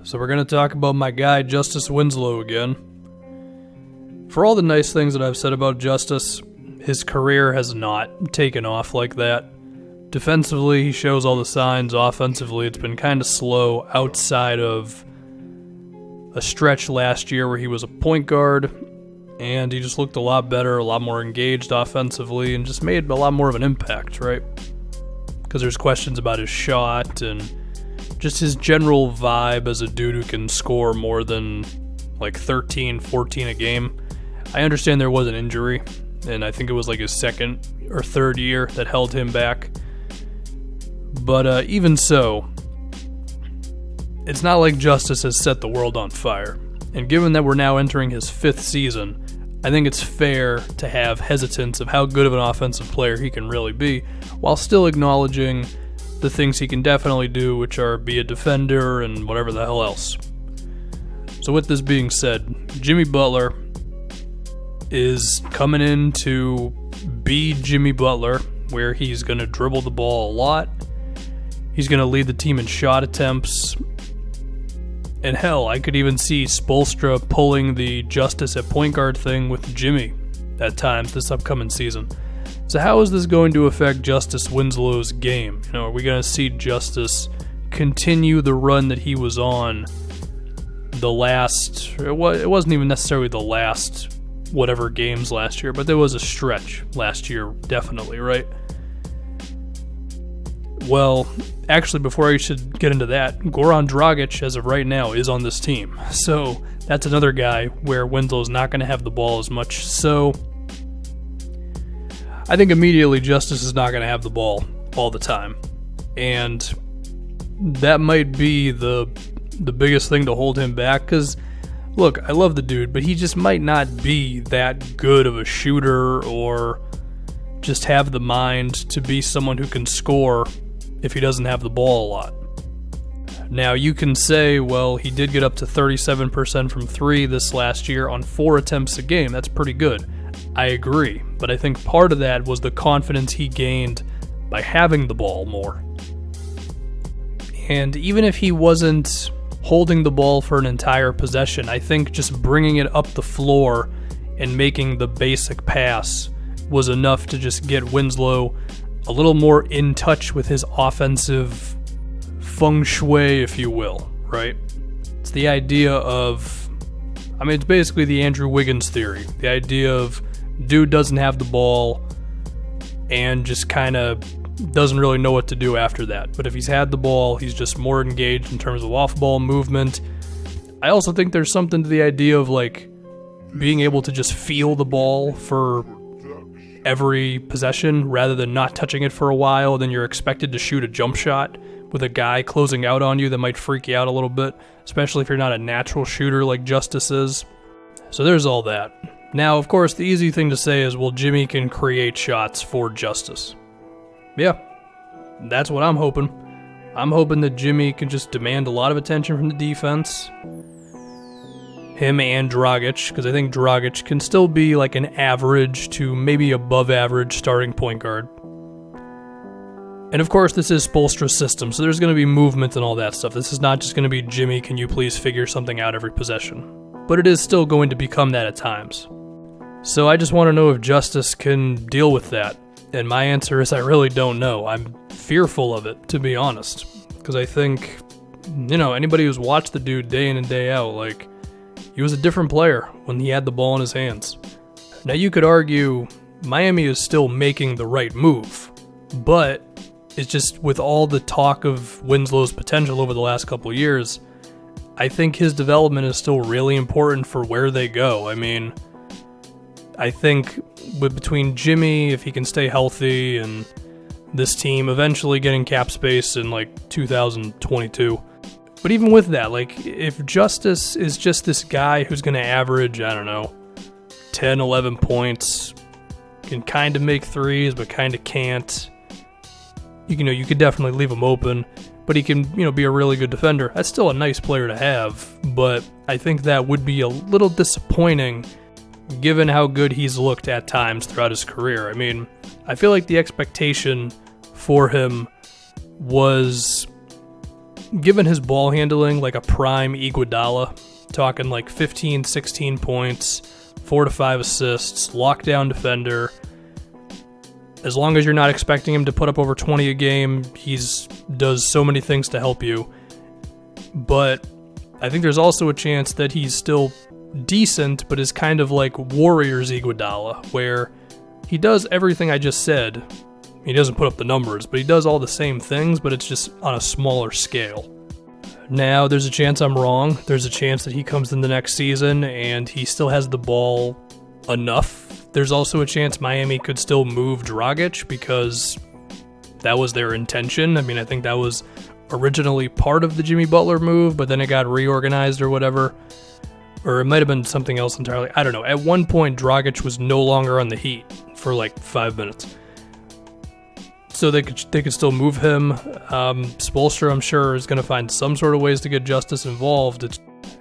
So we're going to talk about my guy, Justise Winslow, again. For all the nice things that I've said about Justise, his career has not taken off like that. Defensively, he shows all the signs. Offensively, it's been kind of slow outside of a stretch last year where he was a point guard, and he just looked a lot better, a lot more engaged offensively, and just made a lot more of an impact, right? Because there's questions about his shot and just his general vibe as a dude who can score more than like 13, 14 a game. I understand there was an injury, and I think it was like his second or third year that held him back. But even so, it's not like Justise has set the world on fire. And given that we're now entering his 5th season, I think it's fair to have hesitance of how good of an offensive player he can really be, while still acknowledging the things he can definitely do, which are be a defender and whatever the hell else. So with this being said, Jimmy Butler is coming in to be Jimmy Butler, where he's going to dribble the ball a lot. He's going to lead the team in shot attempts. And hell, I could even see Spoelstra pulling the Justise at point guard thing with Jimmy at times this upcoming season. So how is this going to affect Justise Winslow's game? Are we going to see Justise continue the run that he was on the last... It wasn't even necessarily the last whatever games last year, but there was a stretch last year, definitely, right? Well, actually, before I should get into that, Goran Dragic, as of right now, is on this team. So that's another guy where Winslow's not going to have the ball as much. So I think immediately Justise is not going to have the ball all the time. And that might be the biggest thing to hold him back. Because, look, I love the dude, but he just might not be that good of a shooter or just have the mind to be someone who can score if he doesn't have the ball a lot. Now, you can say, well, he did get up to 37% from 3 this last year on 4 attempts a game. That's pretty good. I agree. But I think part of that was the confidence he gained by having the ball more. And even if he wasn't holding the ball for an entire possession, I think just bringing it up the floor and making the basic pass was enough to just get Winslow a little more in touch with his offensive feng shui, if you will, right? It's the idea of, it's basically the Andrew Wiggins theory. The idea of dude doesn't have the ball and just kind of doesn't really know what to do after that. But if he's had the ball, he's just more engaged in terms of off-ball movement. I also think there's something to the idea of like being able to just feel the ball for every possession rather than not touching it for a while. Then you're expected to shoot a jump shot with a guy closing out on you that might freak you out a little bit, especially if you're not a natural shooter like Justise is. So there's all that. Now, of course, the easy thing to say is, well, Jimmy can create shots for Justise. Yeah, that's what I'm hoping. I'm hoping that Jimmy can just demand a lot of attention from the defense. Him and Dragic, because I think Dragic can still be like an average to maybe above average starting point guard. And of course, this is Spoelstra's system, so there's going to be movement and all that stuff. This is not just going to be, Jimmy, can you please figure something out every possession? But it is still going to become that at times. So I just want to know if Justise can deal with that. And my answer is I really don't know. I'm fearful of it, to be honest. Because I think, anybody who's watched the dude day in and day out, like, he was a different player when he had the ball in his hands. Now, you could argue Miami is still making the right move, but it's just with all the talk of Winslow's potential over the last couple of years, I think his development is still really important for where they go. I think between Jimmy, if he can stay healthy, and this team eventually getting cap space in like 2022. But even with that, like, if Justise is just this guy who's going to average, 10, 11 points, can kind of make threes, but kind of can't, you could definitely leave him open, but he can, be a really good defender. That's still a nice player to have, but I think that would be a little disappointing given how good he's looked at times throughout his career. I feel like the expectation for him was given his ball handling, like a prime Iguodala, talking like 15, 16 points, 4 to 5 assists, lockdown defender. As long as you're not expecting him to put up over 20 a game, does so many things to help you. But I think there's also a chance that he's still decent, but is kind of like Warriors Iguodala, where he does everything I just said. He doesn't put up the numbers, but he does all the same things, but it's just on a smaller scale. Now, there's a chance I'm wrong. There's a chance that he comes in the next season and he still has the ball enough. There's also a chance Miami could still move Dragic because that was their intention. I mean, I think that was originally part of the Jimmy Butler move, but then it got reorganized or whatever. Or it might have been something else entirely. I don't know. At one point, Dragic was no longer on the Heat for like 5 minutes. So they could still move him. Spoelstra, I'm sure, is going to find some sort of ways to get Justise involved.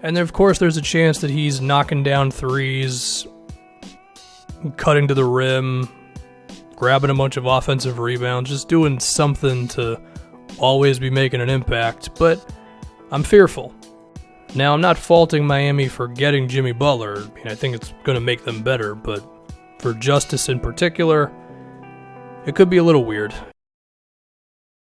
And then, of course, there's a chance that he's knocking down threes, cutting to the rim, grabbing a bunch of offensive rebounds, just doing something to always be making an impact. But I'm fearful. Now, I'm not faulting Miami for getting Jimmy Butler. I mean, I think it's going to make them better, but for Justise in particular, it could be a little weird.